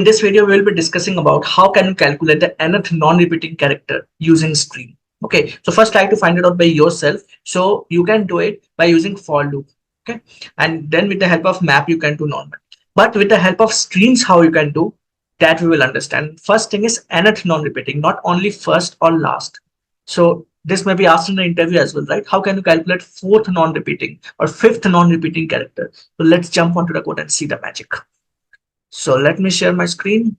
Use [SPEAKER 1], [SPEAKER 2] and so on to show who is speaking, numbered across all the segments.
[SPEAKER 1] In this video, we will be discussing about how can you calculate the nth non-repeating character using string. Okay, so first try to find it out by yourself. So you can do it by using for loop. Okay, and then with the help of map, you can do normal. But with the help of streams, how you can do that, we will understand. First thing is nth non-repeating, not only first or last. So this may be asked in the interview as well, right? How can you calculate fourth non-repeating or fifth non-repeating character? So let's jump onto the code and see the magic. So let me share my screen.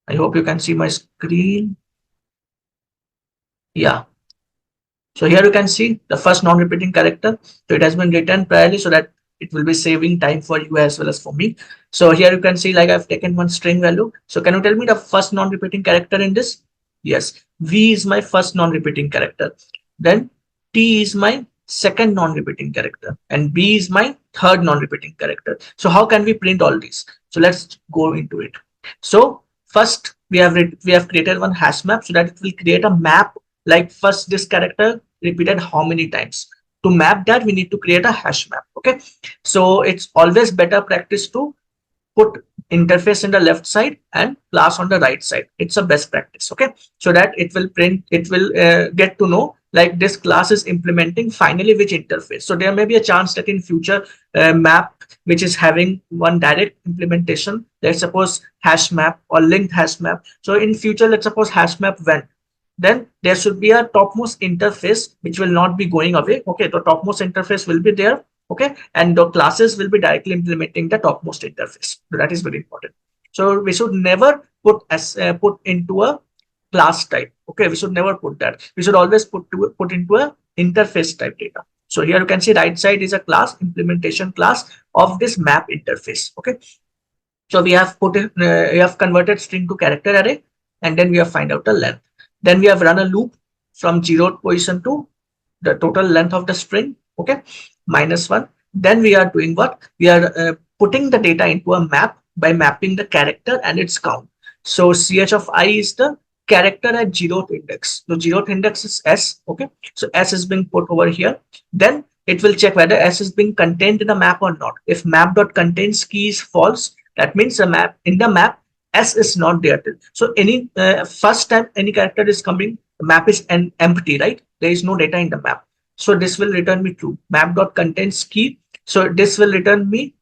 [SPEAKER 1] I hope you can see my screen. Yeah. So here you can see the first non-repeating character. So it has been written priorly so that it will be saving time for you as well as for me. So here you can see like I've taken one string value. So can you tell me the first non-repeating character in this? Yes. V is my first non-repeating character. Then T is my second non-repeating character and B is my third non-repeating character. So how can we print all these? So let's go into it. So first we have created one hash map so that it will create a map like first this character repeated how many times. To map that, we need to create a hash map. Okay, so it's always better practice to put interface in the left side and class on the right side. It's a best practice. Okay, so that it will get to know like this class is implementing finally which interface. So there may be a chance that in future map which is having one direct implementation, let's suppose hash map or linked hash map. So in future, let's suppose hash map when, then there should be a topmost interface which will not be going away. Okay, the topmost interface will be there. Okay, and the classes will be directly implementing the topmost interface. So that is very important. So we should never put into a class type. Okay, we should never put that. We should always put into a interface type data. So here you can see right side is a class implementation class of this map interface. Okay, so we have we have converted string to character array, and then we have find out the length. Then we have run a loop from 0th position to the total length of the string. Okay, -1. Then we are doing what? We are putting the data into a map by mapping the character and its count. So ch of I is the character at 0th index. So 0th index is S. Okay, so S is being put over here. Then it will check whether S is being contained in the map or not. If map.contains key is false, that means the map in the map S is not there. So any first time any character is coming, the map is empty, right? There is no data in the map. So this will return me true. Map.contains key. So this will return me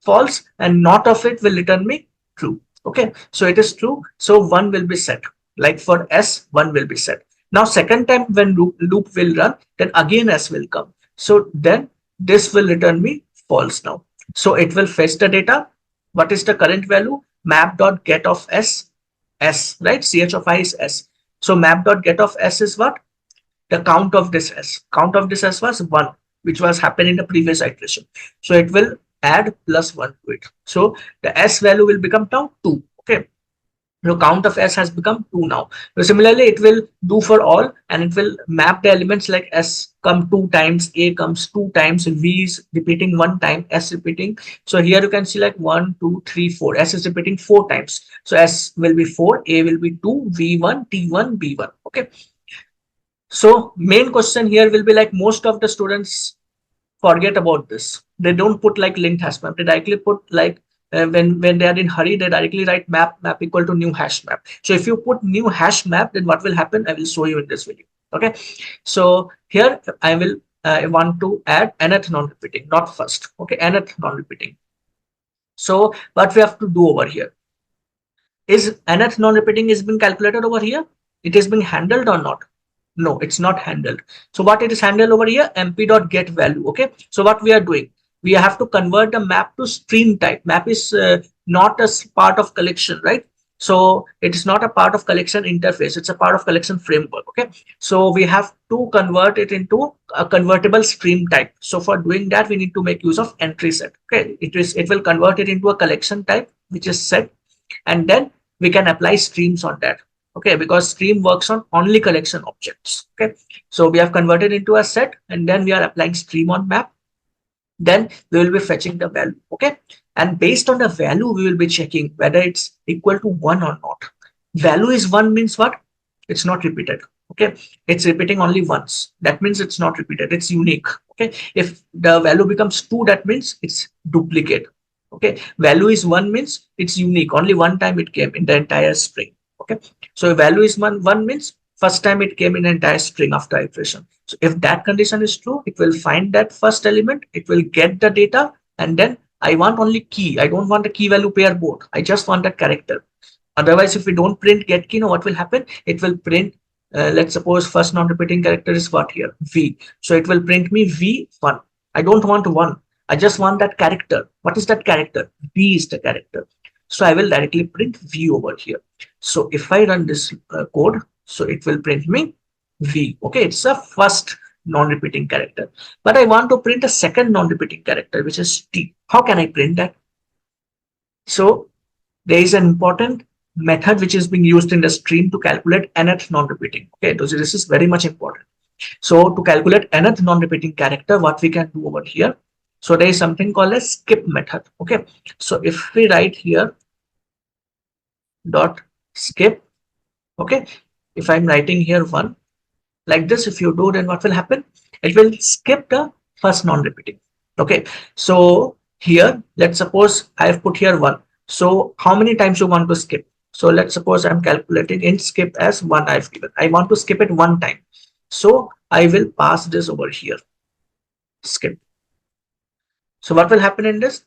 [SPEAKER 1] false, and not of it will return me true. Okay, so it is true. So 1 will be set. Like for S, 1 will be set. Now second time when loop will run, then again S will come. So then this will return me false now. So it will fetch the data. What is the current value? Map.get of S, right? Ch of I is S. So map.get of S is what? The count of this S. Count of this S was 1, which was happened in the previous iteration. So it will add +1 to it. So the S value will become now 2. Okay. So count of S has become 2 now. So similarly, it will do for all, and it will map the elements like S come 2 times, A comes 2 times, V is repeating 1 time, S repeating. So here you can see like 1, 2, 3, 4. S is repeating 4 times. So S will be 4, A will be 2, V1, T1, B1. Okay. So main question here will be like most of the students forget about this. They don't put like linked hash map. They directly put like when they are in hurry, they directly write map equal to new hash map. So if you put new hash map, then what will happen? I will show you in this video. Okay. So here I will want to add nth non-repeating, not first. Okay, nth non-repeating. So what we have to do over here is nth non-repeating is being calculated over here. It is being handled or not? No, it's not handled. So what it is handled over here? mp.get value. Okay. So what we are doing? We have to convert the map to stream type. Map is not a part of collection, right? So it is not a part of collection interface. It's a part of collection framework. Okay. So we have to convert it into a convertible stream type. So for doing that, we need to make use of entry set. Okay. It will convert it into a collection type, which is set, and then we can apply streams on that. Okay, because stream works on only collection objects. Okay, so we have converted into a set, and then we are applying stream on map. Then we will be fetching the value. Okay, and based on the value, we will be checking whether it's equal to 1 or not. Value is 1 means what? It's not repeated. Okay, it's repeating only once. That means it's not repeated. It's unique. Okay, if the value becomes 2, that means it's duplicate. Okay, value is one means it's unique. Only one time it came in the entire string. Okay, so value is one means first time it came in the entire string after iteration. So if that condition is true, it will find that first element, it will get the data, and then I want only key. I don't want a key value pair both. I just want a character. Otherwise, if we don't print get key, now what will happen? It will print, let's suppose first non-repeating character is what here? V. So it will print me V1. I don't want one. I just want that character. What is that character? V is the character. So I will directly print V over here. So if I run this code, so it will print me V. Okay, it's a first non-repeating character. But I want to print a second non-repeating character, which is T. How can I print that? So there is an important method which is being used in the stream to calculate nth non-repeating. Okay, so this is very much important. So to calculate nth non-repeating character, what we can do over here? So there is something called a skip method. Okay, so if we write here dot skip, okay, if I'm writing here one like this, if you do, then what will happen? It will skip the first non-repeating. Okay, so here let's suppose I have put here one. So how many times you want to skip? So let's suppose I'm calculating int skip as one. I've given, I want to skip it one time, so I will pass this over here, skip. So what will happen in this?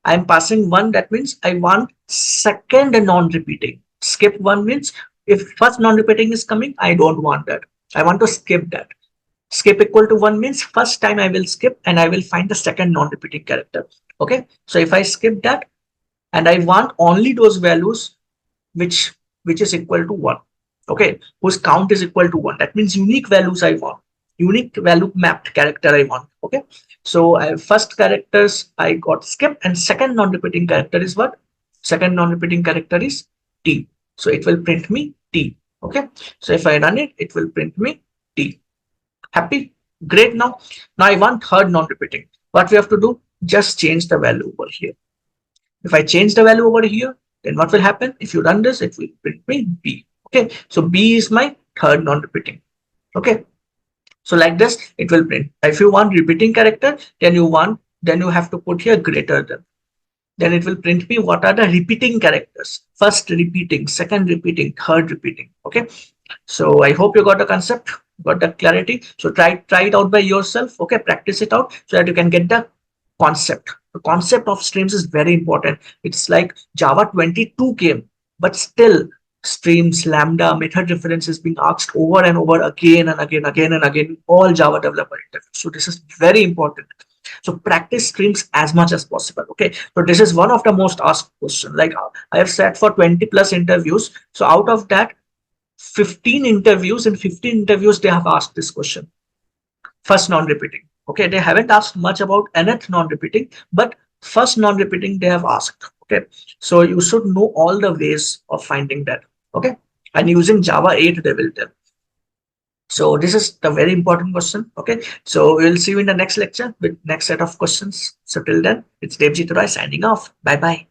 [SPEAKER 1] I'm passing one, that means I want second non-repeating. Skip one means if first non-repeating is coming, I don't want that, I want to skip that. Skip equal to one means first time I will skip and I will find the second non-repeating character. Okay, so if I skip that and I want only those values which is equal to one, okay, whose count is equal to one, that means unique values I want, unique value mapped character I want. Okay, so I have first characters I got skip, and second non-repeating character is what? Second non-repeating character is T. So it will print me T. Okay, so if I run it, it will print me T. Happy? Great. Now I want third non-repeating. What we have to do? Just change the value over here. If I change the value over here, then what will happen? If you run this, it will print me B. Okay, so B is my third non-repeating. Okay, so like this, it will print. If you want repeating character, then you have to put here greater than. Then it will print me what are the repeating characters. First repeating, second repeating, third repeating. Okay, so I hope you got the concept, got the clarity. So try it out by yourself. Okay, practice it out so that you can get the concept. The concept of streams is very important. It's like Java 22 came, but still streams, lambda, method reference is being asked over and over again and again, again and again, all Java developer interviews. So this is very important. So practice streams as much as possible. Okay, so this is one of the most asked questions. Like I have sat for 20 plus interviews. So out of that, 15 interviews, in 15 interviews they have asked this question, first non-repeating. Okay, they haven't asked much about nth non-repeating, but first non-repeating they have asked. Okay, so you should know all the ways of finding that. Okay, and using Java 8 they will tell. So this is the very important question. Okay, so we'll see you in the next lecture with next set of questions. So till then, it's Devjit Roy signing off. Bye bye.